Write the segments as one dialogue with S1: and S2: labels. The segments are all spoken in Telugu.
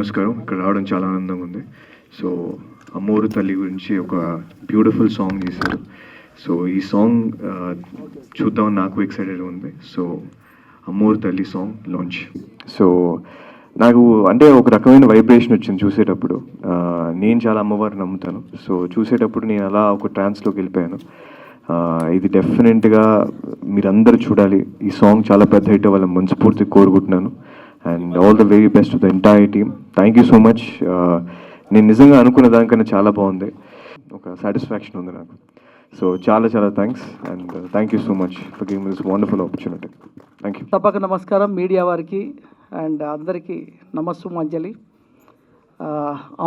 S1: నమస్కారం. ఇక్కడ రావడం చాలా ఆనందంగా ఉంది. సో అమ్మోరు తల్లి గురించి ఒక బ్యూటిఫుల్ సాంగ్ చేశారు. సో ఈ సాంగ్ చూద్దామని నాకు ఎక్సైటెడ్ ఉంది. సో అమ్మోరు తల్లి సాంగ్ లాంచ్. సో నాకు అంటే ఒక రకమైన వైబ్రేషన్ వచ్చింది చూసేటప్పుడు. నేను చాలా అమ్మవారిని నమ్ముతాను. సో చూసేటప్పుడు నేను అలా ఒక ట్రాన్స్లోకి వెళ్ళిపోయాను. ఇది డెఫినెట్గా మీరందరూ చూడాలి. ఈ సాంగ్ చాలా పెద్ద హిట్ అవ్వాలని మనస్ఫూర్తిగా కోరుకుంటున్నాను. And all the very best to the entire team. Thank you so much. నేను నిజంగా అనుకున్న దానికన్నా చాలా బాగుంది. ఒక సాటిస్ఫాక్షన్ ఉంది నాకు. సో చాలా చాలా thanks and thank you so much for giving this wonderful opportunity. Thank you.
S2: తప్పక నమస్కారం మీడియా వారికి అండ్ అందరికీ నమస్సుమాంజలి.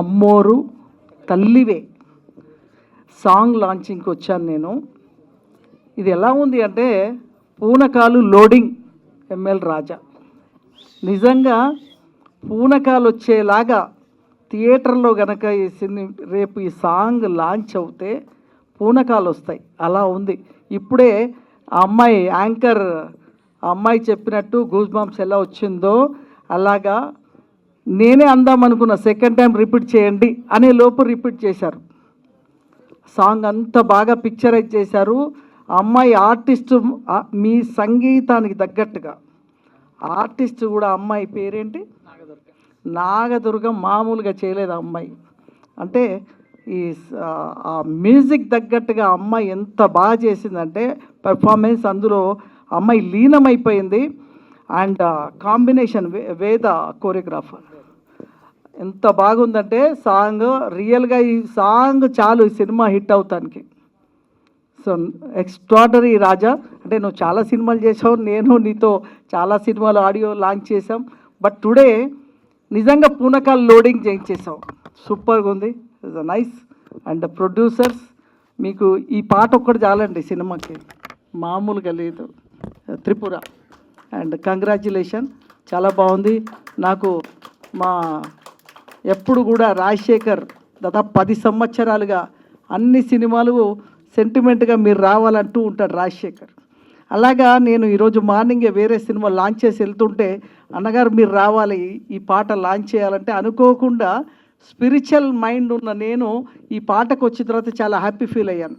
S2: అమ్మోరు తల్లివే సాంగ్ లాంచింగ్కి వచ్చాను నేను. ఇది ఎలా ఉంది అంటే పూనకాలు లోడింగ్ ఎంఎల్ రాజా. నిజంగా పూనకాలు వచ్చేలాగా థియేటర్లో కనుక రేపు ఈ సాంగ్ లాంచ్ అవుతే పూనకాలు వస్తాయి. అలా ఉంది. ఇప్పుడే ఆ అమ్మాయి యాంకర్ ఆ అమ్మాయి చెప్పినట్టు గూస్ బంప్స్ ఎలా వచ్చిందో అలాగా నేనే అందామనుకున్న సెకండ్ టైం రిపీట్ చేయండి అనే లోపు రిపీట్ చేశారు. సాంగ్ అంత బాగా పిక్చరైజ్ చేశారు. ఆ అమ్మాయి ఆర్టిస్టు మీ సంగీతానికి తగ్గట్టుగా ఆర్టిస్ట్ కూడా అమ్మాయి పేరేంటి నాగదుర్గ మామూలుగా చేయలేదు ఆ అమ్మాయి. అంటే ఈ ఆ మ్యూజిక్ తగ్గట్టుగా అమ్మాయి ఎంత బాగా చేసిందంటే పెర్ఫార్మెన్స్ అందులో అమ్మాయి లీనమైపోయింది. అండ్ కాంబినేషన్ వేద కోరియోగ్రాఫర్ ఎంత బాగుందంటే సాంగ్ రియల్గా ఈ సాంగ్ చాలు ఈ సినిమా హిట్ అవుతానికి. సో ఎక్స్ట్రాడనరీ రాజా. అంటే నువ్వు చాలా సినిమాలు చేసావు, నేను నీతో చాలా సినిమాలు ఆడియో లాంచ్ చేసాం. బట్ టుడే నిజంగా పూనకాలు లోడింగ్ చేయించేసావు. సూపర్గా ఉంది. It's nice. అండ్ ప్రొడ్యూసర్స్ మీకు ఈ పాట ఒక్కటి చాలండి సినిమాకి, మామూలుగా లేదు. త్రిపుర అండ్ కంగ్రాచ్యులేషన్, చాలా బాగుంది. నాకు మా ఎప్పుడు కూడా రాజశేఖర్ దాదాపు 10 సంవత్సరాలుగా అన్ని సినిమాలు సెంటిమెంట్గా మీరు రావాలంటూ ఉంటాడు రాజశేఖర్. అలాగా నేను ఈరోజు మార్నింగే వేరే సినిమా లాంచ్ చేసి వెళ్తుంటే అన్నగారు మీరు రావాలి ఈ పాట లాంచ్ చేయాలంటే అనుకోకుండా స్పిరిచువల్ మైండ్ ఉన్న నేను ఈ పాటకు వచ్చిన తర్వాత చాలా హ్యాపీ ఫీల్ అయ్యాను.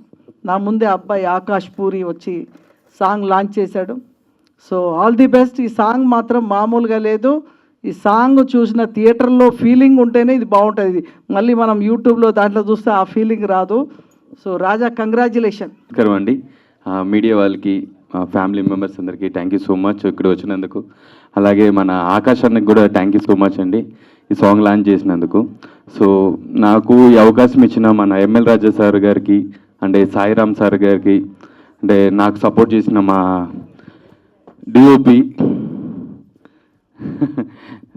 S2: నా ముందే అబ్బాయి ఆకాష్ పూరి వచ్చి సాంగ్ లాంచ్ చేశాడు. So all the best. ఈ సాంగ్ మాత్రం మామూలుగా లేదు. ఈ సాంగ్ చూసిన థియేటర్లో ఫీలింగ్ ఉంటేనే ఇది బాగుంటుంది. మళ్ళీ మనం యూట్యూబ్లో దాంట్లో చూస్తే ఆ ఫీలింగ్ రాదు. సో రాజా కంగ్రాచ్యులేషన్.
S3: నమస్కారం అండి. మీడియా వాళ్ళకి ఫ్యామిలీ మెంబర్స్ అందరికీ థ్యాంక్ యూ సో మచ్ ఇక్కడ వచ్చినందుకు. అలాగే మన ఆకాశానికి కూడా థ్యాంక్ యూ సో మచ్ అండి ఈ సాంగ్ లాంచ్ చేసినందుకు. సో నాకు ఈ అవకాశం ఇచ్చిన మన ఎంఎల్ రాజా సార్ గారికి అంటే సాయిరామ్ సార్ గారికి అంటే నాకు సపోర్ట్ చేసిన మా DOP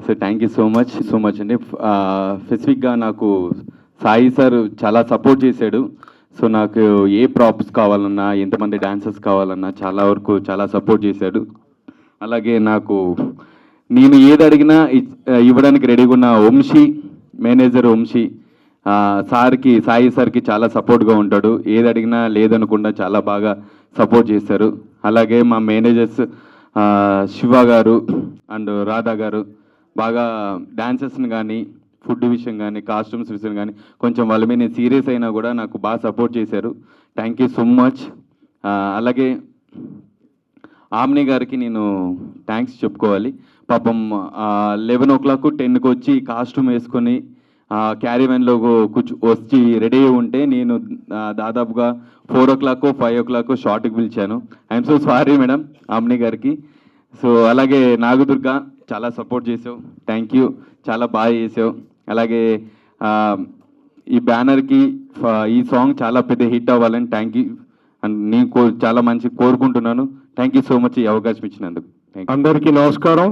S3: so thank you so much అండి. స్పెసిఫిక్గా నాకు సాయి సార్ చాలా సపోర్ట్ చేశాడు. సో నాకు ఏ ప్రాప్స్ కావాలన్నా ఎంతమంది డాన్సర్స్ కావాలన్నా చాలా వరకు చాలా సపోర్ట్ చేశాడు. అలాగే నాకు నేను ఏది అడిగినా ఇవ్వడానికి రెడీగా ఉన్న వంశీ మేనేజర్ వంశీ సార్కి సాయి సార్కి చాలా సపోర్ట్గా ఉంటాడు. ఏది అడిగినా లేదనకుండా చాలా బాగా సపోర్ట్ చేశారు. అలాగే మా మేనేజర్స్ శివ గారు అండ్ రాధా గారు బాగా డాన్సర్స్ని కానీ ఫుడ్ విషయం కానీ కాస్ట్యూమ్స్ విషయం కానీ కొంచెం వాళ్ళ మీద నేను సీరియస్ అయినా కూడా నాకు బాగా సపోర్ట్ చేశారు. Thank you so much. అలాగే ఆమ్ని గారికి నేను థ్యాంక్స్ చెప్పుకోవాలి. పాపం 11 o'clock 10కి వచ్చి కాస్ట్యూమ్ వేసుకొని క్యారీవెన్లో వచ్చి రెడీ అయి ఉంటే నేను దాదాపుగా 4 o'clock 5 o'clock షార్ట్కి పిలిచాను. I'm so sorry madam omni గారికి. సో అలాగే నాగదుర్గ చాలా సపోర్ట్ చేసావు, థ్యాంక్ యూ, చాలా బాగా చేసావు. అలాగే ఈ బ్యానర్కి ఈ సాంగ్ చాలా పెద్ద హిట్ అవ్వాలని థ్యాంక్ యూ అండ్ నీకు చాలా మంచి కోరుకుంటున్నాను. థ్యాంక్ యూ సో మచ్ ఈ అవకాశం ఇచ్చినందుకు.
S4: అందరికీ నమస్కారం.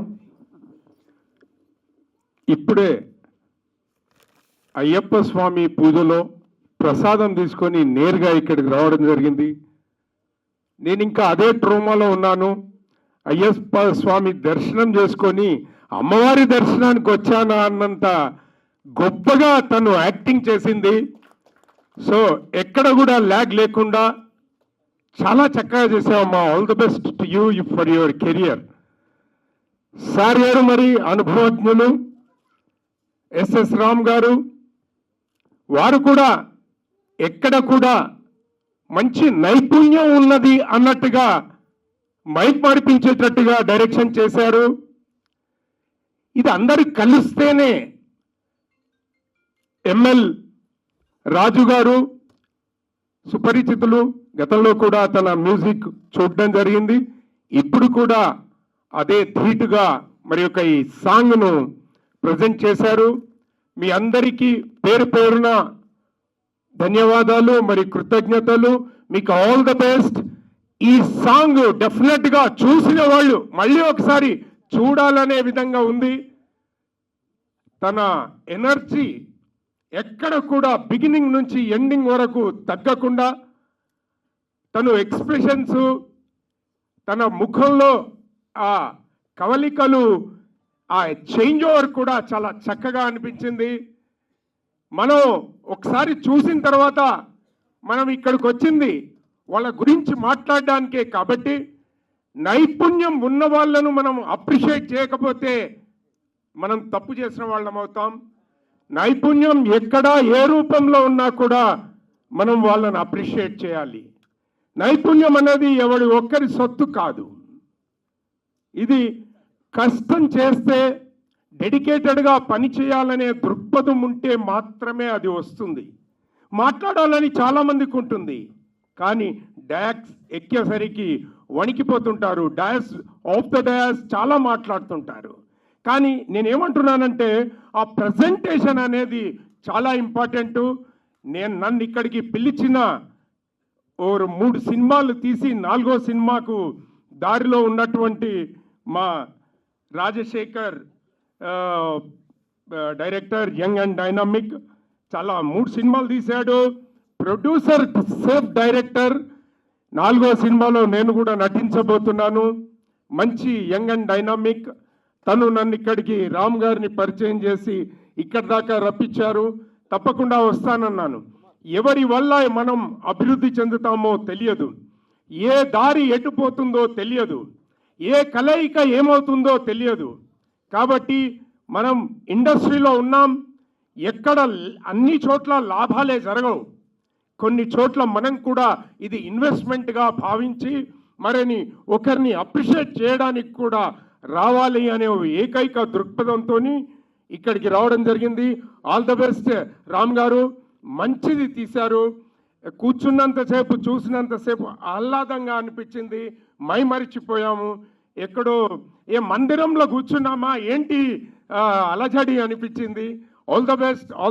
S4: ఇప్పుడే అయ్యప్ప స్వామి పూజలో ప్రసాదం తీసుకొని నేరుగా ఇక్కడికి రావడం జరిగింది. నేను ఇంకా అదే ట్రోమాలో ఉన్నాను. అయ్యప్ప స్వామి దర్శనం చేసుకొని అమ్మవారి దర్శనానికి వచ్చానా అన్నంత గొప్పగా తను యాక్టింగ్ చేసింది. సో ఎక్కడ కూడా ల్యాగ్ లేకుండా చాలా చక్కగా చేసావమ్మా. All the best to you for your career. Sir గారు మరి అనుభవజ్ఞులు, ఎస్ఎస్ రామ్ గారు, వారు కూడా ఎక్కడ కూడా మంచి నైపుణ్యం ఉన్నది అన్నట్టుగా మైక్ మార్పించేటట్టుగా డైరెక్షన్ చేశారు. ఇది అందరు కలిస్తేనే ఎంఎల్ రాజు గారు సుపరిచితులు, గతంలో కూడా తన మ్యూజిక్ చూడడం జరిగింది. ఇప్పుడు కూడా అదే ధీటుగా మరి యొక్క ఈ సాంగ్ను ప్రజెంట్ చేశారు. మీ అందరికీ పేరు పేరున ధన్యవాదాలు మరి కృతజ్ఞతలు. మీకు ఆల్ ద బెస్ట్. ఈ సాంగ్ డెఫినెట్గా చూసిన వాళ్ళు మళ్ళీ ఒకసారి చూడాలనే విధంగా ఉంది. తన ఎనర్జీ ఎక్కడ కూడా బిగినింగ్ నుంచి ఎండింగ్ వరకు తగ్గకుండా, తను ఎక్స్ప్రెషన్స్, తన ముఖంలో ఆ కవలికలు, ఆ చేంజ్ ఓవర్ కూడా చాలా చక్కగా అనిపించింది. మనం ఒకసారి చూసిన తర్వాత మనం ఇక్కడికి వచ్చింది వాళ్ళ గురించి మాట్లాడడానికే. కాబట్టి నైపుణ్యం ఉన్న వాళ్ళను మనం అప్రిషియేట్ చేయకపోతే మనం తప్పు చేసిన వాళ్ళం అవుతాం. నైపుణ్యం ఎక్కడ ఏ రూపంలో ఉన్నా కూడా మనం వాళ్ళని అప్రిషియేట్ చేయాలి. నైపుణ్యం అనేది ఎవరి ఒక్కరి సొత్తు కాదు. ఇది కష్టం చేస్తే, డెడికేటెడ్గా పని చేయాలనే దృక్పథం ఉంటే మాత్రమే అది వస్తుంది. మాట్లాడాలని చాలామందికి ఉంటుంది, కానీ డయాక్స్ ఎక్కేసరికి వణికిపోతుంటారు. ఆఫ్ ద డయాస్ చాలా మాట్లాడుతుంటారు. కానీ నేనేమంటున్నానంటే ఆ ప్రజెంటేషన్ అనేది చాలా ఇంపార్టెంటు. నన్ను ఇక్కడికి పిలిచిన 3 సినిమాలు తీసి 4వ సినిమాకు దారిలో ఉన్నటువంటి మా Rajasekhar director, young and dynamic, చాలా 3 సినిమాలు తీశాడు. Producer safe director. 4వ సినిమాలో నేను కూడా నటించబోతున్నాను. మంచి యంగ్ అండ్ డైనామిక్. తను నన్ను ఇక్కడికి రామ్ గారిని పరిచయం చేసి ఇక్కడి దాకా రప్పించారు. తప్పకుండా వస్తానన్నాను. ఎవరి వల్ల మనం అభివృద్ధి చెందుతామో తెలియదు, ఏ దారి ఎటుపోతుందో తెలియదు, ఏ కలయిక ఏమవుతుందో తెలియదు. కాబట్టి మనం ఇండస్ట్రీలో ఉన్నాం. ఎక్కడ అన్ని చోట్ల లాభాలే జరగవు. కొన్ని చోట్ల మనం కూడా ఇది ఇన్వెస్ట్మెంట్గా భావించి మరిని ఒకరిని అప్రిషియేట్ చేయడానికి కూడా రావాలి అనే ఏకైక దృక్పథంతో ఇక్కడికి రావడం జరిగింది. ఆల్ ద బెస్ట్ రామ్ గారు. మంచిది తీశారు. కూర్చున్నంతసేపు, చూసినంతసేపు ఆహ్లాదంగా అనిపించింది. మరిచిపోయాము. ఎక్కడో ఏ మందిరంలో కూర్చున్నామా ఏంటి అలజడి అనిపించింది. All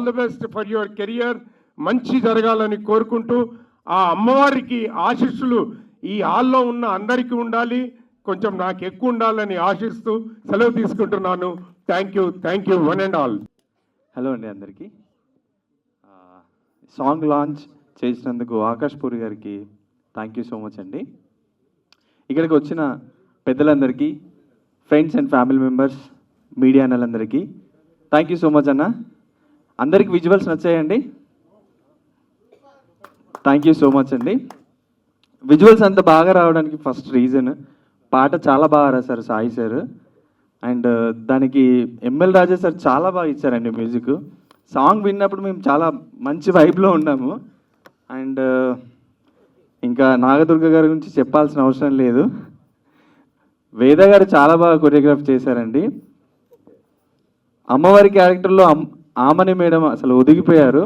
S4: the best for your career. మంచి జరగాలని కోరుకుంటూ, ఆ అమ్మవారికి ఆశీస్సులు ఈ హాల్లో ఉన్న అందరికీ ఉండాలి, కొంచెం నాకు ఎక్కువ ఉండాలని ఆశిస్తూ సెలవు తీసుకుంటున్నాను. Thank you one and all.
S5: Hello అండి అందరికీ. సాంగ్ లాంచ్ చేసినందుకు ఆకాష్ పూరి గారికి థ్యాంక్ యూ సో మచ్ అండి. ఇక్కడికి వచ్చిన పెద్దలందరికీ, friends and family members, media అన్నలందరికీ థ్యాంక్ యూ సో మచ్ అన్న. అందరికి విజువల్స్ నచ్చాయండి? థ్యాంక్ యూ సో మచ్ అండి. విజువల్స్ అంత బాగా రావడానికి ఫస్ట్ రీజన్ పాట చాలా బాగా రాశారు సాయి సార్. అండ్ దానికి ఎంఎల్ రాజా సార్ చాలా బాగా ఇచ్చారండి మ్యూజిక్. సాంగ్ విన్నప్పుడు మేము చాలా మంచి వైబ్లో ఉన్నాము. అండ్ ఇంకా నాగదుర్గ గారి గురించి చెప్పాల్సిన అవసరం లేదు. వేద గారు చాలా బాగా కొరియోగ్రాఫ్ చేశారండి. అమ్మవారి క్యారెక్టర్లో ఆమని మేడం అసలు ఒదిగిపోయారు.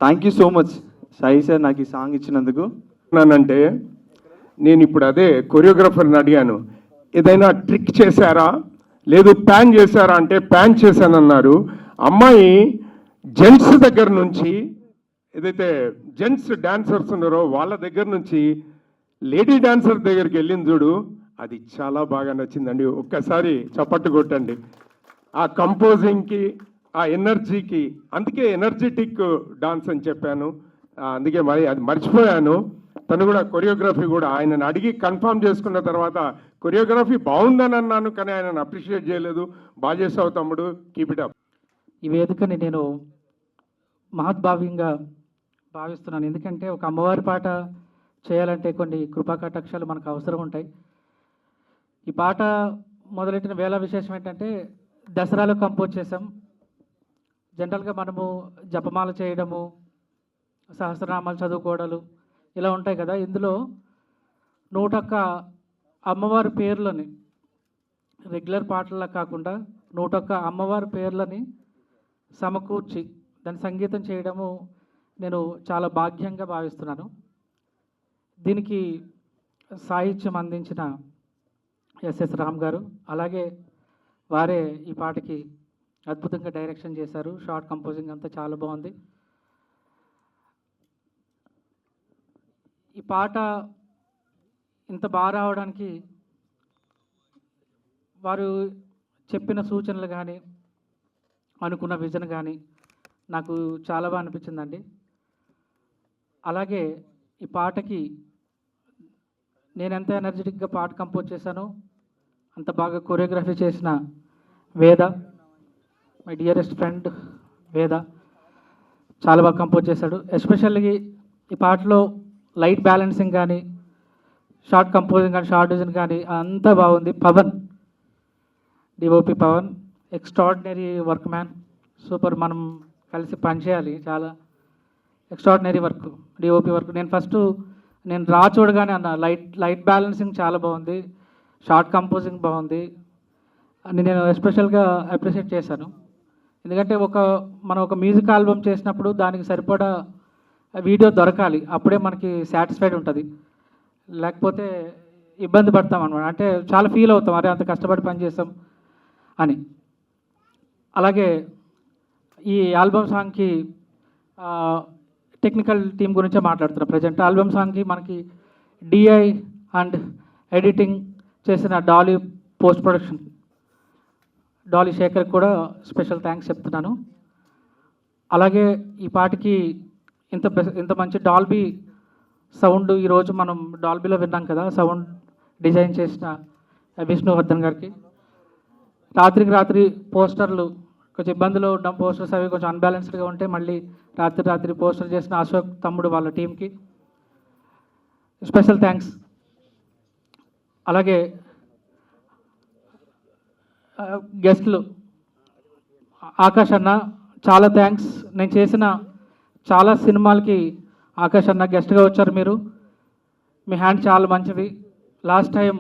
S5: Thank you so much Sai sir నాకు ఈ సాంగ్ ఇచ్చినందుకు.
S4: అంటే నేను ఇప్పుడు అదే కొరియోగ్రాఫర్ని అడిగాను, ఏదైనా ట్రిక్ చేశారా, లేదు ప్యాన్ చేశారా అంటే ప్యాన్ చేశానన్నారు. అమ్మాయి జెంట్స్ దగ్గర నుంచి, ఏదైతే జెంట్స్ డాన్సర్స్ ఉన్నారో వాళ్ళ దగ్గర నుంచి లేడీ డాన్సర్ దగ్గరికి వెళ్ళింది చూడు, అది చాలా బాగా నచ్చిందండి. ఒక్కసారి చప్పట్టు కొట్టండి. ఆ కంపోజింగ్కి, ఆ ఎనర్జీకి, అందుకే ఎనర్జెటిక్ డాన్స్ అని చెప్పాను. అందుకే మరి అది మర్చిపోయాను. తను కూడా కొరియోగ్రఫీ కూడా ఆయనను అడిగి కన్ఫర్మ్ చేసుకున్న తర్వాత కొరియోగ్రఫీ బాగుందని అన్నాను, కానీ ఆయనను అప్రిషియేట్ చేయలేదు. బాగా చేసావు తమ్ముడు, కీప్ ఇట్ అప్.
S6: ఈ వేదికని నేను మహద్భావ్యంగా భావిస్తున్నాను. ఎందుకంటే ఒక అమ్మవారి పాట చేయాలంటే కొన్ని కృపా కటాక్షాలు మనకు అవసరం ఉంటాయి. ఈ పాట మొదలెట్టిన వేళ విశేషం ఏంటంటే దసరాలో కంపోజ్ చేసాం. జనరల్గా మనము జపమాల చేయడము, సహస్రనామాలు చదువుకోవడాలు ఇలా ఉంటాయి కదా. ఇందులో 101 అమ్మవారి పేర్లని రెగ్యులర్ పాటల్లా కాకుండా 101 అమ్మవారి పేర్లని సమకూర్చి దాని సంగీతం చేయడము నేను చాలా భాగ్యంగా భావిస్తున్నాను. దీనికి సాహిత్యం అందించిన ఎస్ఎస్ రామ్ గారు, అలాగే వారే ఈ పాటకి అద్భుతంగా డైరెక్షన్ చేశారు. షార్ట్ కంపోజింగ్ అంతా చాలా బాగుంది. ఈ పాట ఇంత బాగా రావడానికి వారు చెప్పిన సూచనలు కానీ అనుకున్న విజన్ కానీ నాకు చాలా బాగా అనిపించిందండి. అలాగే ఈ పాటకి నేను ఎంత ఎనర్జెటిక్గా పాట కంపోజ్ చేశానో అంత బాగా కొరియోగ్రఫీ చేసిన వేద, మై డియరెస్ట్ ఫ్రెండ్ వేద, చాలా బాగా కంపోజ్ చేశాడు. ఎస్పెషల్లీ ఈ పాటలో లైట్ బ్యాలెన్సింగ్ కానీ షార్ట్ కంపోజింగ్ కానీ షార్ట్ డిజైన్ కానీ అంతా బాగుంది. Pawan, DOP Pawan extraordinary work man, super. మనం కలిసి పనిచేయాలి. చాలా ఎక్స్ట్రాడినరీ వర్క్, డిఓపి వర్క్. నేను రా చూడగానే అన్న లైట్ బ్యాలెన్సింగ్ చాలా బాగుంది, షార్ట్ కంపోజింగ్ బాగుంది అని నేను ఎస్పెషల్గా అప్రిషియేట్ చేశాను. ఎందుకంటే మనం ఒక మ్యూజిక్ ఆల్బమ్ చేసినప్పుడు దానికి సరిపడా వీడియో దొరకాలి, అప్పుడే మనకి సాటిస్ఫైడ్ ఉంటుంది. లేకపోతే ఇబ్బంది పడతాం అనమాట. అంటే చాలా ఫీల్ అవుతాం, అరే అంత కష్టపడి పని చేస్తాం అని. అలాగే ఈ ఆల్బమ్ సాంగ్కి టెక్నికల్ టీం గురించే మాట్లాడుతున్నా. ప్రజెంట్ ఆల్బమ్ సాంగ్కి మనకి డిఐ అండ్ ఎడిటింగ్ చేసిన డాలీ పోస్ట్ ప్రొడక్షన్ డాలీ శేఖర్కి కూడా స్పెషల్ థ్యాంక్స్ చెప్తున్నాను. అలాగే ఈ పాటకి ఇంత మంచి డాల్బీ సౌండ్ ఈరోజు మనం డాల్బీలో విన్నాం కదా, సౌండ్ డిజైన్ చేసిన విష్ణువర్ధన్ గారికి. రాత్రికి రాత్రి పోస్టర్లు కొంచెం ఇబ్బందులు ఉండడం, పోస్టర్స్ అవి కొంచెం అన్బ్యాలెన్స్డ్గా ఉంటే మళ్ళీ రాత్రి పోస్టర్ చేసిన అశోక్ తమ్ముడు వాళ్ళ టీంకి స్పెషల్ థ్యాంక్స్. అలాగే గెస్ట్లు ఆకాష్ అన్న, చాలా థ్యాంక్స్. నేను చేసిన చాలా సినిమాలకి ఆకాష్ అన్న గెస్ట్గా వచ్చారు. మీ హ్యాండ్ చాలా మంచిది. లాస్ట్ టైం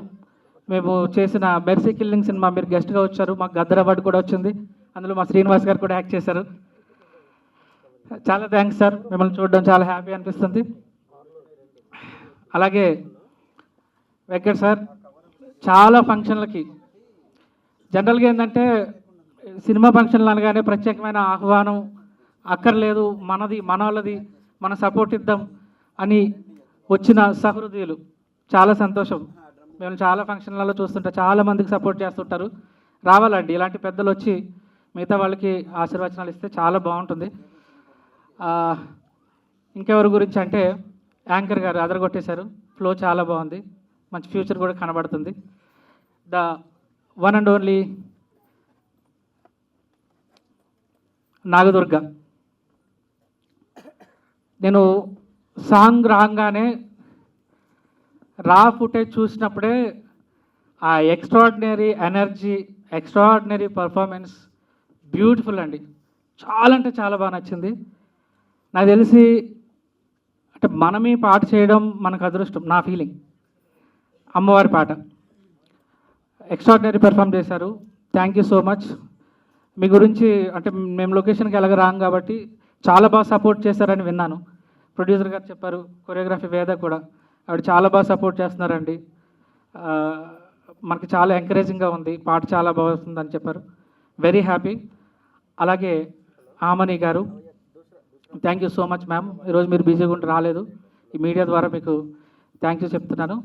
S6: మేము చేసిన మెర్సీ కిల్లింగ్ సినిమా మీరు గెస్ట్గా వచ్చారు, మాకు గద్దర్ అవార్డు కూడా వచ్చింది. అందులో మా శ్రీనివాస్ గారు కూడా యాక్ట్ చేశారు. చాలా థ్యాంక్స్ సార్, మిమ్మల్ని చూడడం చాలా హ్యాపీ అనిపిస్తుంది. అలాగే వెంకట్ సార్, చాలా ఫంక్షన్లకి జనరల్గా ఏంటంటే సినిమా ఫంక్షన్లు అనగానే ప్రత్యేకమైన ఆహ్వానం అక్కర్లేదు, మన వాళ్ళది మన సపోర్ట్ ఇద్దాం అని వచ్చిన సహృదయులు చాలా సంతోషం. మేము చాలా ఫంక్షన్లలో చూస్తుంటే చాలా మందికి సపోర్ట్ చేస్తుంటారు. రావాలండి, ఇలాంటి పెద్దలు వచ్చి మిగతా వాళ్ళకి ఆశీర్వచనాలు ఇస్తే చాలా బాగుంటుంది. ఇంకెవరి గురించి అంటే యాంకర్ గారు అదరగొట్టేశారు, ఫ్లో చాలా బాగుంది, మంచి ఫ్యూచర్ కూడా కనబడుతుంది. The one and only Nagadurga. నేను సాంగ్ రాగానే రా ఫుటేజ్ చూసినప్పుడే ఆ extraordinary energy, extraordinary performance beautiful అండి. చాలా అంటే చాలా బాగా నచ్చింది. నాకు తెలిసి అంటే మనమే పాట చేయడం మనకు అదృష్టం, నా ఫీలింగ్. అమ్మవారి పాట ఎక్స్ట్రాడినరీ పెర్ఫామ్ చేశారు. Thank you so much. మీ గురించి అంటే మేము లొకేషన్కి ఎలాగ రాం కాబట్టి చాలా బాగా సపోర్ట్ చేశారని విన్నాను. ప్రొడ్యూసర్ గారు చెప్పారు, కొరియోగ్రఫీ వేద కూడా, ఆవిడ చాలా బాగా సపోర్ట్ చేస్తున్నారండి, మనకి చాలా ఎంకరేజింగ్గా ఉంది, పాట చాలా బాగుందని చెప్పారు. Very happy. అలాగే ఆమని గారు, thank you so much ma'am. ఈరోజు మీరు బిజీగా ఉండి రాలేదు, ఈ మీడియా ద్వారా మీకు థ్యాంక్ యూ చెప్తున్నాను.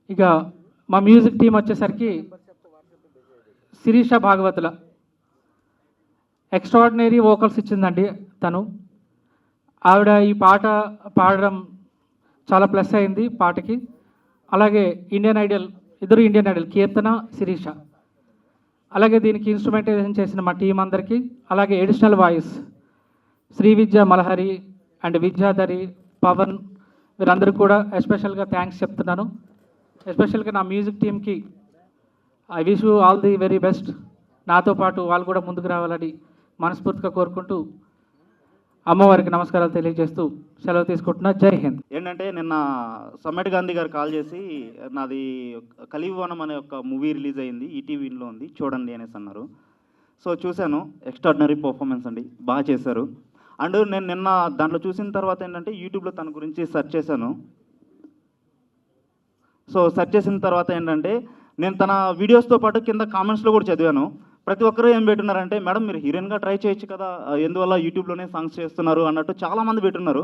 S6: ఇక మా మ్యూజిక్ టీం వచ్చేసరికి శిరీష భాగవతుల ఎక్స్ట్రాడినరీ వోకల్స్ ఇచ్చిందండి తను. ఆవిడ ఈ పాట పాడడం చాలా ప్లస్ అయింది పాటకి. అలాగే ఇద్దరు ఇండియన్ ఐడల్ కీర్తన, శిరీష. అలాగే దీనికి ఇన్స్ట్రుమెంటైజేషన్ చేసిన మా టీం అందరికీ, అలాగే additional voice Shri Vidya Malahari and Vidyadhari, Pawan, వీరందరూ కూడా ఎస్పెషల్గా థ్యాంక్స్ చెప్తున్నాను. ఎస్పెషల్గా నా మ్యూజిక్ టీమ్కి I wish you all the very best. నాతో పాటు వాళ్ళు కూడా ముందుకు రావాలని మనస్ఫూర్తిగా కోరుకుంటూ అమ్మవారికి నమస్కారాలు తెలియజేస్తూ సెలవు తీసుకుంటున్నా. జై హింద్.
S7: ఏంటంటే నిన్న సమ్మేట్ గాంధీ గారు కాల్ చేసి నాది కలివివనం అనే ఒక మూవీ రిలీజ్ అయింది, ఈటీవీలో ఉంది చూడండి అనేసి అన్నారు. సో చూశాను, ఎక్స్ట్రాడినరీ పర్ఫార్మెన్స్ అండి, బాగా చేశారు. అండ్ నేను నిన్న దాంట్లో చూసిన తర్వాత ఏంటంటే యూట్యూబ్లో తన గురించి సెర్చ్ చేశాను. సో సెర్చ్ చేసిన తర్వాత ఏంటంటే నేను తన వీడియోస్తో పాటు కింద కామెంట్స్లో కూడా చదివాను. ప్రతి ఒక్కరూ ఏం పెట్టున్నారంటే, మేడం మీరు హీరోయిన్గా ట్రై చేయొచ్చు కదా, ఎందువల్ల యూట్యూబ్లోనే సాంగ్స్ చేస్తున్నారు అన్నట్టు చాలామంది పెట్టున్నారు.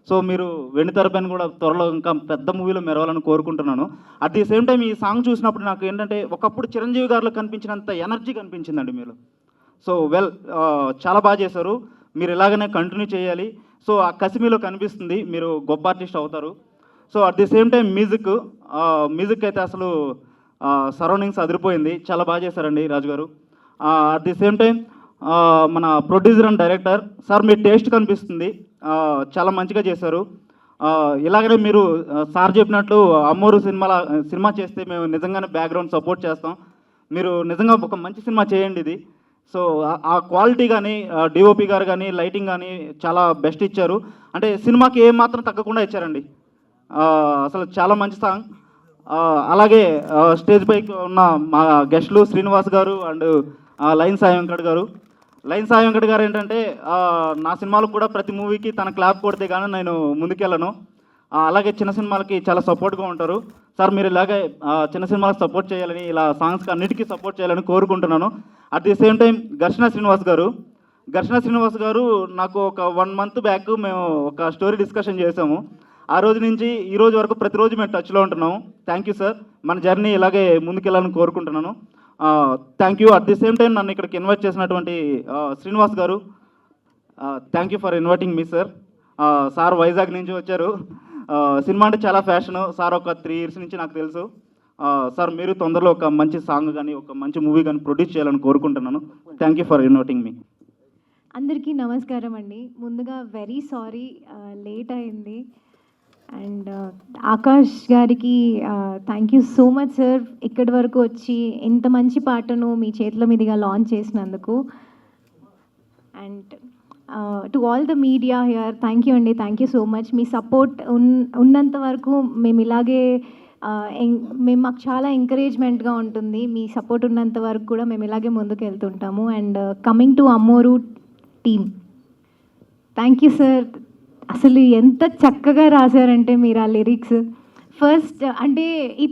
S7: సో మీరు వెండితెరపైన కూడా త్వరలో ఇంకా పెద్ద మూవీలో మెరవాలని కోరుకుంటున్నాను. అట్ ది సేమ్ టైం ఈ సాంగ్ చూసినప్పుడు నాకు ఏంటంటే ఒకప్పుడు చిరంజీవి గారిలో కనిపించినంత ఎనర్జీ కనిపించిందండి మీరు. సో చాలా బాగా చేశారు, మీరు ఇలాగనే కంటిన్యూ చేయాలి. సో ఆ కసి మీలో కనిపిస్తుంది, మీరు గొప్ప ఆర్టిస్ట్ అవుతారు. So at the same time music అయితే అసలు సరౌండింగ్స్ అదిరిపోయింది, చాలా బాగా చేశారండి రాజు గారు. అట్ ది సేమ్ టైం మన producer and director sir me taste కనిపిస్తుంది, చాలా మంచిగా చేశారు. ఇలాగనే మీరు సార్ చెప్పినట్లు అమ్మోరు సినిమా చేస్తే మేము నిజంగానే బ్యాక్గ్రౌండ్ సపోర్ట్ చేస్తాం. మీరు నిజంగా ఒక మంచి సినిమా చేయండి ఇది. సో ఆ క్వాలిటీ కానీ డిఓపి గారు కానీ లైటింగ్ కానీ చాలా బెస్ట్ ఇచ్చారు. అంటే సినిమాకి ఏం మాత్రం తగ్గకుండా ఇచ్చారండి. అసలు చాలా మంచి సాంగ్. అలాగే స్టేజ్ పైకి ఉన్న మా గెస్టులు శ్రీనివాస్ గారు అండ్ లైన్ సాయి వెంకట్ గారు ఏంటంటే నా సినిమాలకు కూడా ప్రతి మూవీకి తన క్లాప్ కొడితే కానీ నేను ముందుకెళ్ళను. అలాగే చిన్న సినిమాలకి చాలా సపోర్ట్గా ఉంటారు. సార్ మీరు ఇలాగే చిన్న సినిమాలకు సపోర్ట్ చేయాలని, ఇలా సాంగ్స్కి అన్నిటికీ సపోర్ట్ చేయాలని కోరుకుంటున్నాను. అట్ ది సేమ్ టైం ఘర్షణ శ్రీనివాస్ గారు నాకు ఒక 1 month బ్యాక్ మేము ఒక స్టోరీ డిస్కషన్ చేసాము. ఆ రోజు నుంచి ఈ రోజు వరకు ప్రతిరోజు మేము టచ్లో ఉంటున్నాము. థ్యాంక్ యూ సార్, మన జర్నీ ఇలాగే ముందుకెళ్ళాలని కోరుకుంటున్నాను. Thank you. At the same time నన్ను ఇక్కడికి ఇన్వైట్ చేసినటువంటి శ్రీనివాస్ గారు, thank you for inviting me sir. Sir Vizag నుంచి వచ్చారు. సినిమా అంటే చాలా ఫ్యాషను సార్, ఒక 3 years నుంచి నాకు తెలుసు. సార్ మీరు తొందరలో ఒక మంచి సాంగ్ కానీ ఒక మంచి మూవీ కానీ ప్రొడ్యూస్ చేయాలని కోరుకుంటున్నాను. థ్యాంక్ యూ ఫర్ ఇన్వైటింగ్ మీ.
S8: అందరికీ నమస్కారం అండి. ముందుగా వెరీ సారీ లేట్ అయింది. అండ్ ఆకాష్ గారికి thank you so much sir, ఇక్కడి వరకు వచ్చి ఇంత మంచి పాటను మీ చేతుల మీదుగా లాంచ్ చేసినందుకు. And to all the media here thank you అండి, థ్యాంక్ యూ సో మచ్. మీ సపోర్ట్ ఉన్నంత వరకు మేము ఇలాగే మాకు చాలా ఎంకరేజ్మెంట్గా ఉంటుంది. మీ సపోర్ట్ ఉన్నంత వరకు కూడా మేము ఇలాగే ముందుకు వెళ్తుంటాము. And coming to Ammoru team, thank you sir. అసలు ఎంత చక్కగా రాశారంటే మీరు ఆ లిరిక్స్. ఫస్ట్ అంటే ఈ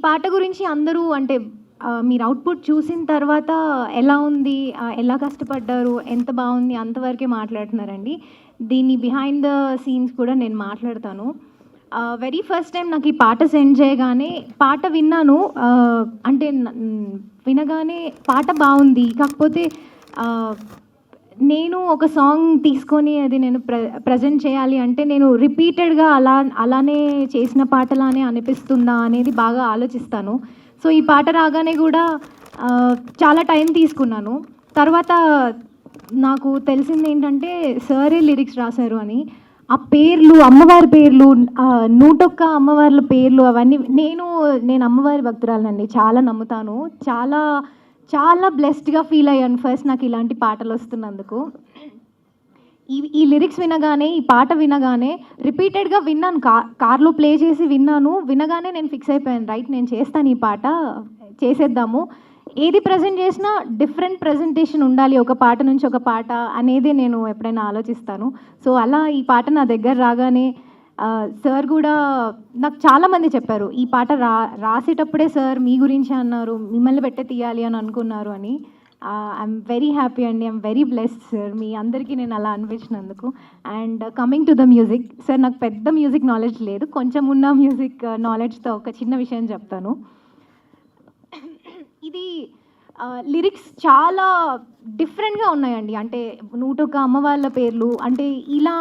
S8: పాట గురించి అందరూ అంటే మీరు అవుట్పుట్ చూసిన తర్వాత ఎలా ఉంది, ఎలా కష్టపడ్డారు, ఎంత బాగుంది అంతవరకే మాట్లాడుతున్నారండి. దీని బిహైండ్ ద సీన్స్ కూడా నేను మాట్లాడతాను. వెరీ ఫస్ట్ టైం నాకు ఈ పాట సెండ్ చేయగానే పాట విన్నాను. అంటే వినగానే పాట బాగుంది, కాకపోతే నేను ఒక సాంగ్ తీసుకొని అది నేను ప్రజెంట్ చేయాలి అంటే నేను రిపీటెడ్గా అలానే చేసిన పాటలానే అనిపిస్తుందా అనేది బాగా ఆలోచిస్తాను. సో ఈ పాట రాగానే కూడా చాలా టైం తీసుకున్నాను. తర్వాత నాకు తెలిసింది ఏంటంటే సారే లిరిక్స్ రాశారు అని. ఆ పేర్లు, అమ్మవారి పేర్లు, 101 అమ్మవార్ల పేర్లు అవన్నీ నేను అమ్మవారి భక్తురాలనండి, చాలా నమ్ముతాను. చాలా చాలా బ్లెస్డ్గా ఫీల్ అయ్యాను ఫస్ట్ నాకు ఇలాంటి పాటలు వస్తున్నందుకు. ఈ లిరిక్స్ వినగానే, ఈ పాట వినగానే రిపీటెడ్గా విన్నాను, కార్లో ప్లే చేసి వినగానే నేను ఫిక్స్ అయిపోయాను, రైట్ నేను చేస్తాను, ఈ పాట చేసేద్దాము. ఏది ప్రజెంట్ చేసినా డిఫరెంట్ ప్రజెంటేషన్ ఉండాలి, ఒక పాట నుంచి ఒక పాట అనేది నేను ఎప్పుడైనా ఆలోచిస్తాను. సో అలా ఈ పాట నా దగ్గర రాగానే సార్ కూడా నాకు చాలామంది చెప్పారు, ఈ పాట రాసేటప్పుడే సార్ మీ గురించి అన్నారు, మిమ్మల్ని పెట్టే తీయాలి అని అనుకున్నారు అని. ఐఎమ్ వెరీ హ్యాపీ అండి, ఐఎమ్ వెరీ బ్లెస్డ్ సార్, మీ అందరికీ నేను అలా అనిపించినందుకు. And coming to the music sir, నాకు పెద్ద మ్యూజిక్ నాలెడ్జ్ లేదు, కొంచెం ఉన్న మ్యూజిక్ నాలెడ్జ్తో ఒక చిన్న విషయం చెప్తాను. ఇది లిరిక్స్ చాలా డిఫరెంట్గా ఉన్నాయండి. అంటే 101 అమ్మవార్ల పేర్లు అంటే ఇలా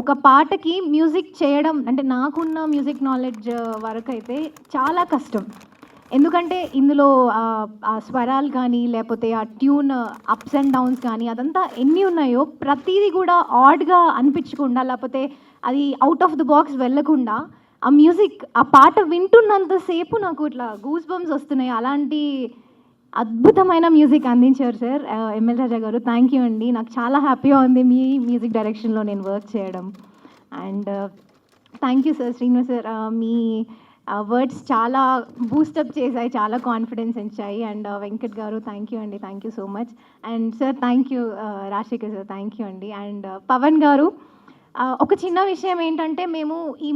S8: ఒక పాటకి మ్యూజిక్ చేయడం అంటే నాకున్న మ్యూజిక్ నాలెడ్జ్ వరకు అయితే చాలా కష్టం. ఎందుకంటే ఇందులో ఆ స్వరాలు కానీ లేకపోతే ఆ ట్యూన్ అప్స్ అండ్ డౌన్స్ కానీ అదంతా ఎన్ని ఉన్నాయో ప్రతిదీ కూడా ఆడ్గా అనిపించకుండా లేకపోతే అది అవుట్ ఆఫ్ ద బాక్స్ వెళ్ళకుండా ఆ మ్యూజిక్, ఆ పాట వింటున్నంతసేపు నాకు ఇట్లా గూస్ బంప్స్ వస్తున్నాయి. అలాంటి అద్భుతమైన మ్యూజిక్ అందించారు సార్ ఎంఎల్ రాజా గారు. థ్యాంక్ యూ అండి. నాకు చాలా హ్యాపీగా ఉంది మీ మ్యూజిక్ డైరెక్షన్లో నేను వర్క్ చేయడం. And thank you sir Srinivas sir, me words చాలా బూస్టప్ చేశాయి, చాలా కాన్ఫిడెన్స్ ఇచ్చాయి. అండ్ వెంకట్ గారు థ్యాంక్ యూ అండి, thank you so much. And sir thank you, Rajasekhar sir thank you అండి. అండ్ పవన్ గారు, ఒక చిన్న విషయం ఏంటంటే, మేము ఈ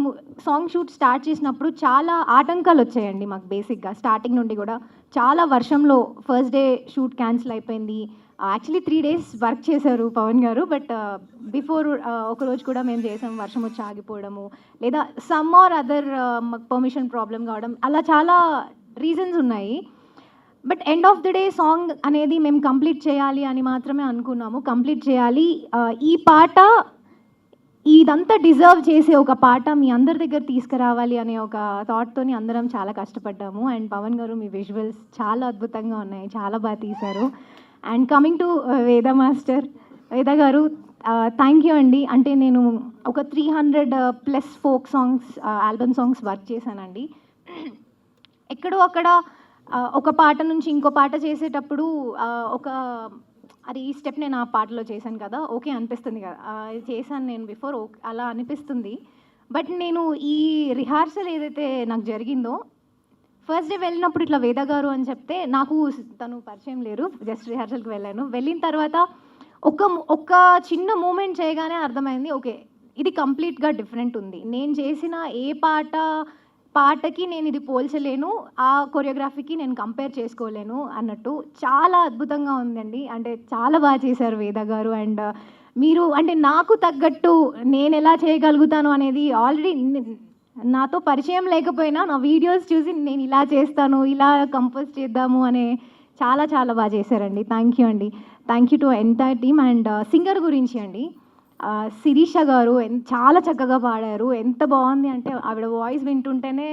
S8: సాంగ్ షూట్ స్టార్ట్ చేసినప్పుడు చాలా ఆటంకాలు వచ్చాయండి మాకు. బేసిక్గా స్టార్టింగ్ నుండి కూడా చాలా వర్షంలో ఫస్ట్ డే షూట్ క్యాన్సిల్ అయిపోయింది. యాక్చువల్లీ 3 days వర్క్ చేశారు పవన్ గారు, బట్ బిఫోర్ ఒకరోజు కూడా మేము చేసాం, వర్షం వచ్చి ఆగిపోవడము, లేదా సమ్ ఆర్ అదర్ మాకు పర్మిషన్ ప్రాబ్లం కావడం, అలా చాలా రీజన్స్ ఉన్నాయి. But end of the day song అనేది మేము కంప్లీట్ చేయాలి అని మాత్రమే అనుకున్నాము. కంప్లీట్ చేయాలి, ఈ పాట ఇదంతా డిజర్వ్ చేసే ఒక పాట మీ అందరి దగ్గర తీసుకురావాలి అనే ఒక థాట్తోని అందరం చాలా కష్టపడ్డాము. అండ్ పవన్ గారు, మీ విజువల్స్ చాలా అద్భుతంగా ఉన్నాయి, చాలా బాగా తీశారు. అండ్ కమింగ్ టు వేద మాస్టర్, వేద గారు థ్యాంక్ యూ అండి. అంటే నేను ఒక 300+ folk songs, album songs work చేశానండి. ఎక్కడో అక్కడ ఒక పాట నుంచి ఇంకో పాట చేసేటప్పుడు ఒక అది ఈ స్టెప్ నేను ఆ పాటలో చేశాను కదా, ఓకే అనిపిస్తుంది కదా, ఇది చేశాను నేను బిఫోర్, ఓకే అలా అనిపిస్తుంది. బట్ నేను ఈ రిహార్సల్ ఏదైతే నాకు జరిగిందో, ఫస్ట్ డే వెళ్ళినప్పుడు ఇట్లా వేద గారు అని చెప్తే, నాకు తను పరిచయం లేరు, జస్ట్ రిహార్సల్కి వెళ్ళాను. వెళ్ళిన తర్వాత ఒక చిన్న మూమెంట్ చేయగానే అర్థమైంది, ఓకే ఇది కంప్లీట్గా డిఫరెంట్ ఉంది. నేను చేసిన ఏ పాటకి నేను ఇది పోల్చలేను, ఆ కొరియోగ్రఫీకి నేను కంపేర్ చేసుకోలేను అన్నట్టు చాలా అద్భుతంగా ఉందండి. అంటే చాలా బాగా చేశారు వేద గారు. అండ్ మీరు అంటే నాకు తగ్గట్టు నేను ఎలా చేయగలుగుతాను అనేది ఆల్రెడీ నాతో పరిచయం లేకపోయినా నా వీడియోస్ చూసి నేను ఇలా చేస్తాను, ఇలా కంపోజ్ చేద్దాము అనే చాలా చాలా బాగా చేశారండి. థ్యాంక్ యూ అండి. Thank you to entire team. And singer గురించి అండి, శిరీష గారు చాలా చక్కగా పాడారు. ఎంత బాగుంది అంటే ఆవిడ వాయిస్ వింటుంటేనే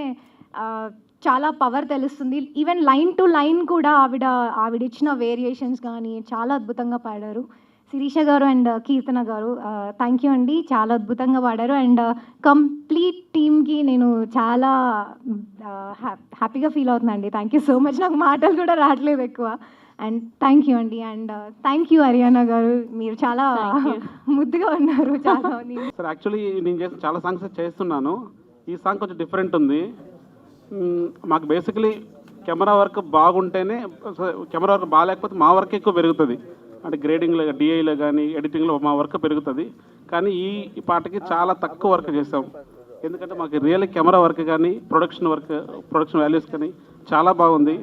S8: చాలా పవర్ తెలుస్తుంది. ఈవెన్ లైన్ టు లైన్ కూడా ఆవిడ ఇచ్చిన వేరియేషన్స్ కానీ చాలా అద్భుతంగా పాడారు శిరీష గారు. అండ్ కీర్తన గారు థ్యాంక్ యూ అండి, చాలా అద్భుతంగా పాడారు. అండ్ కంప్లీట్ టీమ్కి నేను చాలా హ్యాపీగా ఫీల్ అవుతున్నానండి. Thank you so much. నాకు మాటలు కూడా రావట్లేదు ఎక్కువ. అండ్ థ్యాంక్ యూ అండి. అండ్ థ్యాంక్ యూ హరియానా గారు, మీరు చాలా ముద్దుగా ఉన్నారు. చాలా
S9: సార్ యాక్చువల్లీ నేను చాలా సాంగ్స్ చేస్తున్నాను. ఈ సాంగ్ కొంచెం డిఫరెంట్ ఉంది. మాకు బేసికలీ కెమెరా వర్క్ బాగుంటేనే, కెమెరా వర్క్ బాగాలేకపోతే మా వర్క్ ఎక్కువ పెరుగుతుంది. అంటే గ్రేడింగ్లో, డిఐలో కానీ ఎడిటింగ్లో మా వర్క్ పెరుగుతుంది. కానీ ఈ పాటకి చాలా తక్కువ వర్క్ చేసాం. ఎందుకంటే మాకు రియల్ కెమెరా వర్క్ కానీ ప్రొడక్షన్ వాల్యూస్ కానీ చాలా బాగుంది.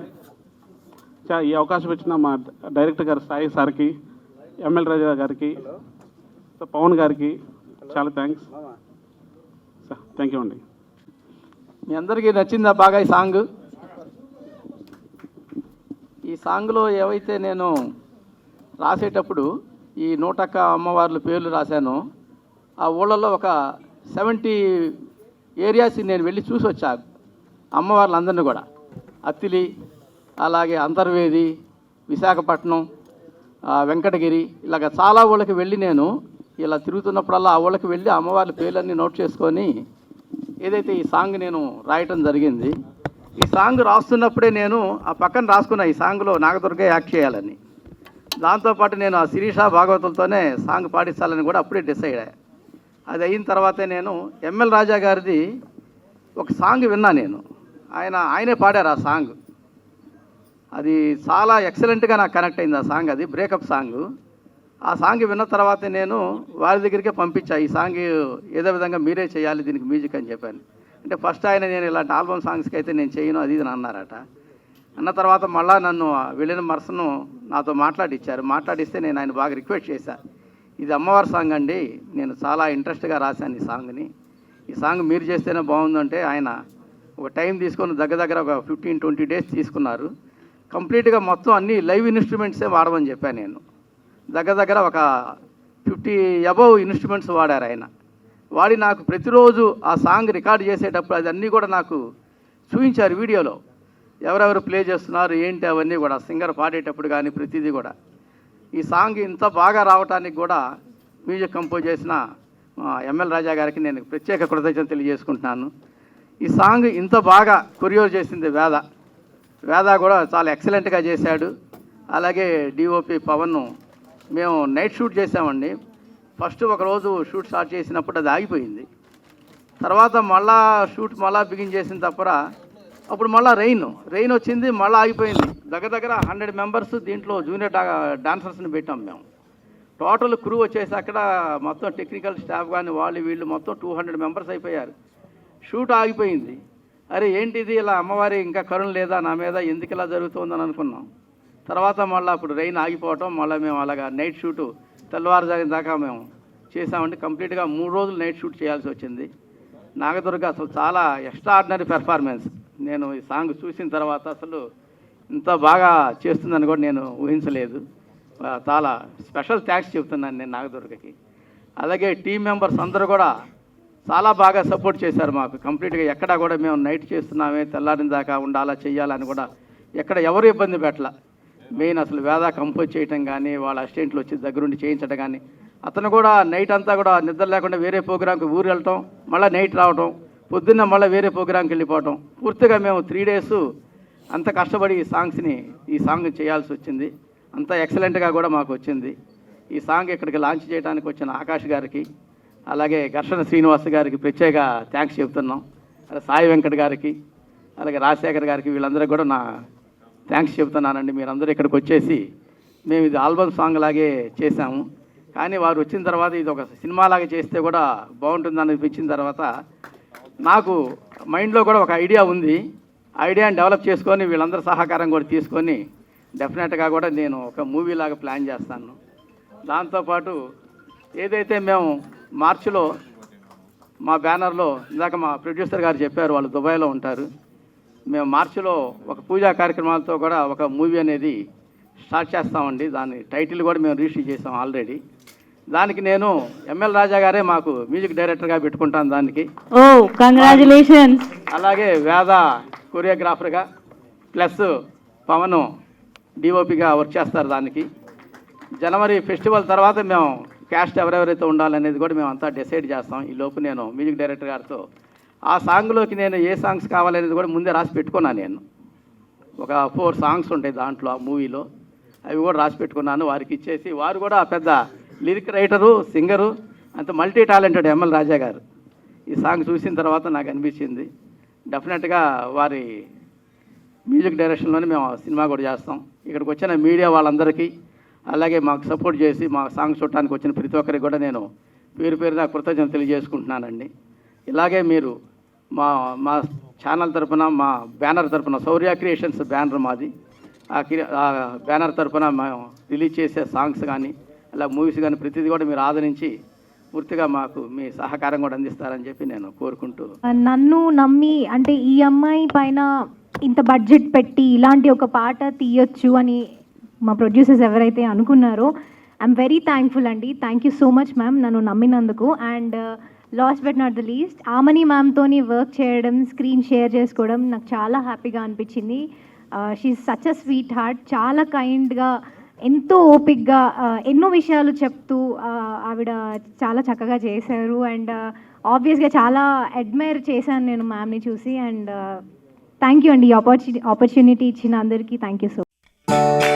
S9: ఈ అవకాశం ఇచ్చిన మా డైరెక్టర్ గారు సాయి సార్కి, ఎంఎల్ రాజా గారికి, పవన్ గారికి చాలా థ్యాంక్స్ సార్. థ్యాంక్ యూ అండి.
S10: మీ అందరికీ నచ్చిందా బాగా ఈ సాంగ్? ఈ సాంగ్లో ఏవైతే నేను రాసేటప్పుడు ఈ 101 అమ్మవార్ల పేర్లు రాశానో, ఆ ఊళ్ళల్లో ఒక 70 ఏరియాస్ నేను వెళ్ళి చూసి వచ్చా. అమ్మవార్లందరినీ కూడా, అత్తిలి, అలాగే అంతర్వేది, విశాఖపట్నం, వెంకటగిరి, ఇలాగ చాలా ఊళ్ళకి వెళ్ళి నేను ఇలా తిరుగుతున్నప్పుడల్లా ఆ ఊళ్ళకి వెళ్ళి అమ్మవార్ల పేర్లన్నీ నోట్ చేసుకొని ఏదైతే ఈ సాంగ్ నేను రాయటం జరిగింది. ఈ సాంగ్ రాస్తున్నప్పుడే నేను ఆ పక్కన రాసుకున్నా ఈ సాంగ్లో నాగదుర్గ యాక్ట్ చేయాలని. దాంతోపాటు నేను ఆ శిరీష భాగవతులతోనే సాంగ్ పాటించాలని కూడా అప్పుడే డిసైడ్ అయ్యా. అది అయిన తర్వాతే నేను ఎంఎల్ రాజా గారిది ఒక సాంగ్ విన్నా. నేను ఆయనే పాడారు ఆ సాంగ్. అది చాలా ఎక్సలెంట్గా నాకు కనెక్ట్ అయింది ఆ సాంగ్. అది బ్రేకప్ సాంగ్. ఆ సాంగ్ విన్న తర్వాత నేను వారి దగ్గరికే పంపించా, ఈ సాంగ్ ఏదో విధంగా మీరే చేయాలి దీనికి మ్యూజిక్ అని చెప్పాను. అంటే ఫస్ట్ నేను ఇలాంటి ఆల్బమ్ సాంగ్స్కి అయితే నేను చేయను అది ఇది అన్నారట. అన్న తర్వాత మళ్ళీ నన్ను వెళ్ళిన మరుసను నాతో మాట్లాడిచ్చారు. మాట్లాడిస్తే నేను ఆయన బాగా రిక్వెస్ట్ చేశాను, ఇది అమ్మవారి సాంగ్ అండి, నేను చాలా ఇంట్రెస్ట్గా రాశాను ఈ సాంగ్ని, ఈ సాంగ్ మీరు చేస్తేనే బాగుందంటే ఆయన ఒక టైం తీసుకొని దగ్గర ఒక 15-20 days తీసుకున్నారు. కంప్లీట్గా మొత్తం అన్ని లైవ్ ఇన్స్ట్రుమెంట్సే వాడమని చెప్పాను నేను. దగ్గర ఒక 50 above ఇన్స్ట్రుమెంట్స్ వాడారు ఆయన. వాడి నాకు ప్రతిరోజు ఆ సాంగ్ రికార్డ్ చేసేటప్పుడు అదన్నీ కూడా నాకు చూపించారు వీడియోలో, ఎవరెవరు ప్లే చేస్తున్నారు ఏంటి అవన్నీ కూడా, సింగర్ పాడేటప్పుడు కానీ ప్రతిదీ కూడా. ఈ సాంగ్ ఇంత బాగా రావడానికి కూడా మ్యూజిక్ కంపోజ్ చేసిన ఎంఎల్ రాజా గారికి నేను ప్రత్యేక కృతజ్ఞతలు తెలియజేసుకుంటున్నాను. ఈ సాంగ్ ఇంత బాగా కొరియోర్ చేసింది వేద కూడా చాలా ఎక్సలెంట్గా చేశాడు. అలాగే డిఓపి పవన్. మేము నైట్ షూట్ చేసామండి. ఫస్ట్ ఒకరోజు షూట్ స్టార్ట్ చేసినప్పుడు అది ఆగిపోయింది. తర్వాత మళ్ళా షూట్ మళ్ళా బిగిన్ చేసిన తప్పరా అప్పుడు మళ్ళీ రెయిన్ వచ్చింది, మళ్ళీ ఆగిపోయింది. దగ్గర 100 మెంబర్స్ దీంట్లో జూనియర్ డాన్సర్స్ని పెట్టాం మేము. టోటల్ క్రూ వచ్చేసి అక్కడ మొత్తం టెక్నికల్ స్టాఫ్ కానీ వీళ్ళు మొత్తం 200 మెంబర్స్ అయిపోయారు. షూట్ ఆగిపోయింది. అరే ఏంటిది ఇలా అమ్మవారి ఇంకా కరుణ లేదా నా మీద, ఎందుకు ఇలా జరుగుతుందని అనుకున్నాం. తర్వాత మళ్ళీ అప్పుడు రెయిన్ ఆగిపోవటం, మళ్ళీ మేము అలాగా నైట్ షూటు తెల్లవారుజాగిన దాకా మేము చేసామంటే కంప్లీట్గా 3 రోజులు నైట్ షూట్ చేయాల్సి వచ్చింది. నాగదుర్గ అసలు చాలా ఎక్స్ట్రాడినరీ పెర్ఫార్మెన్స్. నేను ఈ సాంగ్ చూసిన తర్వాత అసలు ఇంత బాగా చేస్తుందని కూడా నేను ఊహించలేదు. చాలా స్పెషల్ థ్యాంక్స్ చెప్తున్నాను నేను నాగదుర్గకి. అలాగే టీం మెంబర్స్ అందరూ కూడా చాలా బాగా సపోర్ట్ చేశారు మాకు. కంప్లీట్గా ఎక్కడా కూడా మేము నైట్ చేస్తున్నామే తెల్లారిన దాకా ఉండాలా చెయ్యాలని కూడా ఎక్కడ ఎవరు ఇబ్బంది పెట్టాల. మెయిన్ అసలు వేద కంపోజ్ చేయటం కానీ వాళ్ళ అసిస్టెంట్లు వచ్చి దగ్గరుండి చేయించడం కానీ, అతను కూడా నైట్ అంతా కూడా నిద్ర లేకుండా వేరే ప్రోగ్రాంకి ఊరు వెళ్ళటం, మళ్ళీ నైట్ రావటం, పొద్దున్న మళ్ళీ వేరే ప్రోగ్రాంకి వెళ్ళిపోవటం. పూర్తిగా మేము 3 days అంత కష్టపడి ఈ సాంగ్ చేయాల్సి వచ్చింది. అంత ఎక్సలెంట్గా కూడా మాకు వచ్చింది. ఈ సాంగ్ ఇక్కడికి లాంచ్ చేయడానికి వచ్చిన ఆకాష్ గారికి, అలాగే ఘర్షణ శ్రీనివాస్ గారికి ప్రత్యేక థ్యాంక్స్ చెప్తున్నాం. అలాగే సాయి వెంకట్ గారికి, అలాగే రాజశేఖర్ గారికి, వీళ్ళందరికీ కూడా నా థ్యాంక్స్ చెప్తున్నానండి. మీరందరూ ఇక్కడికి వచ్చేసి మేము ఇది ఆల్బమ్ సాంగ్ లాగే చేశాము, కానీ వారు వచ్చిన తర్వాత ఇది ఒక సినిమాలాగా చేస్తే కూడా బాగుంటుందని అనిపించిన తర్వాత నాకు మైండ్లో కూడా ఒక ఐడియా ఉంది. ఐడియాని డెవలప్ చేసుకొని వీళ్ళందరూ సహకారం కూడా తీసుకొని డెఫినెట్గా కూడా నేను ఒక మూవీలాగా ప్లాన్ చేస్తాను. దాంతోపాటు ఏదైతే మేము మార్చిలో మా బ్యానర్లో, ఇందాక మా ప్రొడ్యూసర్ గారు చెప్పారు వాళ్ళు దుబాయ్లో ఉంటారు, మేము మార్చిలో ఒక పూజా కార్యక్రమాలతో కూడా ఒక మూవీ అనేది స్టార్ట్ చేస్తామండి. దాని టైటిల్ కూడా మేము రిజిస్టర్ చేసాం ఆల్రెడీ. దానికి నేను ఎంఎల్ రాజా గారే మాకు మ్యూజిక్ డైరెక్టర్గా పెట్టుకుంటాను దానికి.
S8: ఓ కంగ్రాచులేషన్స్.
S10: అలాగే వేద కొరియోగ్రాఫర్గా ప్లస్ పవన్ డిఓపిగా వర్క్ చేస్తారు దానికి. జనవరి ఫెస్టివల్ తర్వాత మేము క్యాస్ట్ ఎవరెవరైతే ఉండాలనేది కూడా మేము అంతా డిసైడ్ చేస్తాం. ఈ లోపు నేను మ్యూజిక్ డైరెక్టర్ గారితో ఆ సాంగ్లోకి నేను ఏ సాంగ్స్ కావాలనేది కూడా ముందే రాసి పెట్టుకున్నాను. నేను ఒక 4 సాంగ్స్ ఉంటాయి దాంట్లో ఆ మూవీలో, అవి కూడా రాసి పెట్టుకున్నాను. వారికి ఇచ్చేసి వారు కూడా పెద్ద లిరిక్ రైటరు, సింగరు, అంత మల్టీ టాలెంటెడ్ ఎంఎల్ రాజా గారు. ఈ సాంగ్ చూసిన తర్వాత నాకు అనిపించింది డెఫినెట్గా వారి మ్యూజిక్ డైరెక్షన్లోనే మేము సినిమా కూడా చేస్తాం. ఇక్కడికి వచ్చిన మీడియా వాళ్ళందరికీ, అలాగే మాకు సపోర్ట్ చేసి మా సాంగ్ చూడటానికి వచ్చిన ప్రతి ఒక్కరికి కూడా నేను పేరున కృతజ్ఞతలు తెలియజేసుకుంటున్నానండి. ఇలాగే మీరు మా ఛానల్ తరఫున, మా బ్యానర్ తరఫున, శౌర్య క్రియేషన్స్ బ్యానర్ మాది, ఆ బ్యానర్ తరఫున మేము రిలీజ్ చేసే సాంగ్స్ కానీ అలా మూవీస్ కానీ ప్రతిదీ కూడా మీరు ఆదరించి పూర్తిగా మాకు మీ సహకారం కూడా అందిస్తారని చెప్పి నేను కోరుకుంటూ,
S8: నన్ను నమ్మి అంటే ఈ అమ్మాయి పైన ఇంత బడ్జెట్ పెట్టి ఇలాంటి ఒక పాట తీయొచ్చు అని మా ప్రొడ్యూసర్స్ ఎవరైతే అనుకున్నారో ఐఎమ్ వెరీ థ్యాంక్ఫుల్ అండి. Thank you so much ma'am నన్ను నమ్మినందుకు. And last but not the least, Aamani మ్యామ్తోని వర్క్ చేయడం, స్క్రీన్ షేర్ చేసుకోవడం నాకు చాలా హ్యాపీగా అనిపించింది. She is such a sweet heart. చాలా కైండ్గా, ఎంతో ఓపిక్గా ఎన్నో విషయాలు చెప్తూ ఆవిడ చాలా చక్కగా చేశారు. అండ్ ఆబ్వియస్గా చాలా అడ్మైర్ చేశాను నేను మ్యామ్ని చూసి. అండ్ థ్యాంక్ యూ అండి, ఈ ఆపర్చునిటీ ఇచ్చిన అందరికీ థ్యాంక్ యూ సో మచ్.